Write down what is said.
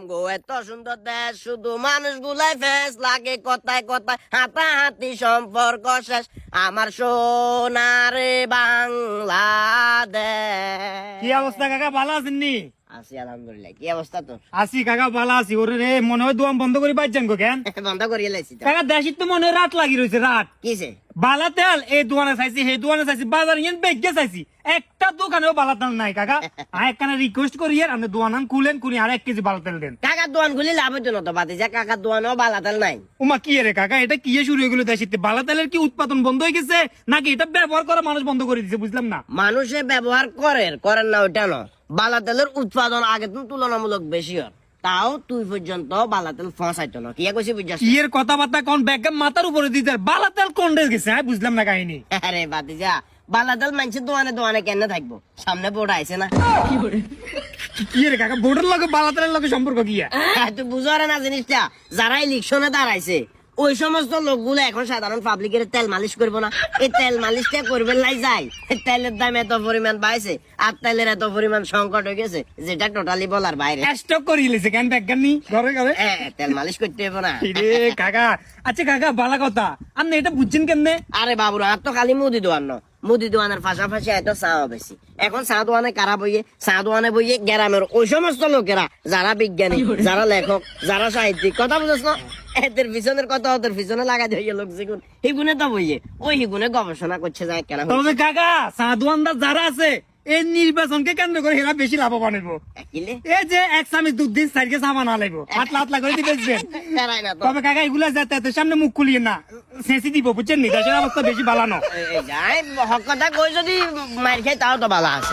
আমগো এত সুন্দর দেশ শুধু মানুষ গুলাই ফেস লাগে কথায় কথায় হাতাহাতি সম্পর্ক শেষ আমার সোনারে বাংলাদেশ। কি অবস্থা কাকা, ভালো আছেন নি? আছি আলহামদুলিল্লাহ। কি অবস্থা তোর? আছি কাকা, ভালো আছি। ওরে রে, মনে হয় দোয়াম বন্ধ করে পাইছেন গো কেন? বন্ধ করিয়ে লাইছি তো। কাকা দেশিত তো মনে হয় রাত লাগি রয়েছে, রাত। কিসে? বালা তেল এই দোকানে চাইছি, সেই দোকানে চাইছি, বাজার ইয়ান বেগে চাইছি, একটা দোকানেও বালা তেল নাই কাকা। একখানে রিকোয়েস্ট করি আপনি দোকান খুলেন, কুনি আর 1 কেজি বালা তেল দেন। কাকার দোয়ান খুলি লাভ হইতো না তো, বাতি যা কাকার দোয়ানও বালাতাল নাই। ওমা কি রে কাকা, এটা কি শুরু হয়ে গেল দেশিতে? বালা তেলের কি উৎপাদন বন্ধ হয়ে গেছে নাকি এটা ব্যবহার করা মানুষ বন্ধ করে দিছে? বুঝলাম না। মানুষে ব্যবহার করেন না ওইটা না, বালাতেলের উৎপাদন আগে তো তুলনামূলক বেশি হয়, তাও তুই পর্যন্ত বালাতেল ফসাইতো না। কি কইছি বুঝছিস? ইয়ের কথাবার্তা কোন ব্যাগ মাথার উপরে দিতে বালা তেল কোন রে গেছে? হ্যাঁ বুঝলাম না কাহিনী। আরে বাতি যা, বালাতেল মানুষের দোয়ানে দোয়ানে কেন থাকবো? সামনে বোর্ড আইছে না। কি রে কাকা, বোর্ডের লগে বালা তেলের লগে সম্পর্ক কি? তুই বুঝো না জিনিসটা, যারা ইলেকশনে দাঁড়াইছে ওই সমস্ত লোকগুলো এখন সাধারণ পাবলিকের তেল মালিশ করবো না। এই তেল মালিশটা করবে লাই যায়, তেলের দাম এত পরিমাণ বাড়ছে আর তেলের এত পরিমাণ সংকট হয়ে গেছে যেটা টোটালি বলার বাইরে। স্টক করে লিছে কেন ব্যাগ নি ঘরে ঘরে? তেল মালিশ করতে হবে না। রে কাকা, আচ্ছা কাকা বালা কথা, আপনি এটা বুঝছেন কেমনে? আরে বাবুরা, আর তো খালি মুদি দোয়ান ন, মুদি দোয়ানের পাশাপাশি এত চা বেশি। এখন চা দোয়ানে কারা বইয়ে, চা দোয়ানে বইয়ে গ্রামের ওই সমস্ত লোকেরা যারা বিজ্ঞানী, যারা লেখক, যারা সাহিত্যিক, কথা বুঝছ না? এদের পিছনের কথা ওদের পিছনে লাগাই দিয়ে লোক যেগুন হিগুনে তো বইয়ে ওই হিগুনে গবেষণা করছে যায় কেন। তবে কাকা সাধুয়ানদার যারা আছে এই নির্বাচনকে কেন্দ্র করে এরা বেশি লাভবান হইব। এই যে এক চামিচ দুধ দিন সাইডকে সামান আলাইবো, হাতলা করে দিবে। তবে কাকা এগুলা যাতে সামনে মুখ খুলিয়ে না সেঁচি দিব, বুঝছেন নি? দেশের অবস্থা বেশি ভালো না। হক কথা কই যদি মার খাই তাও তো ভালো আছে।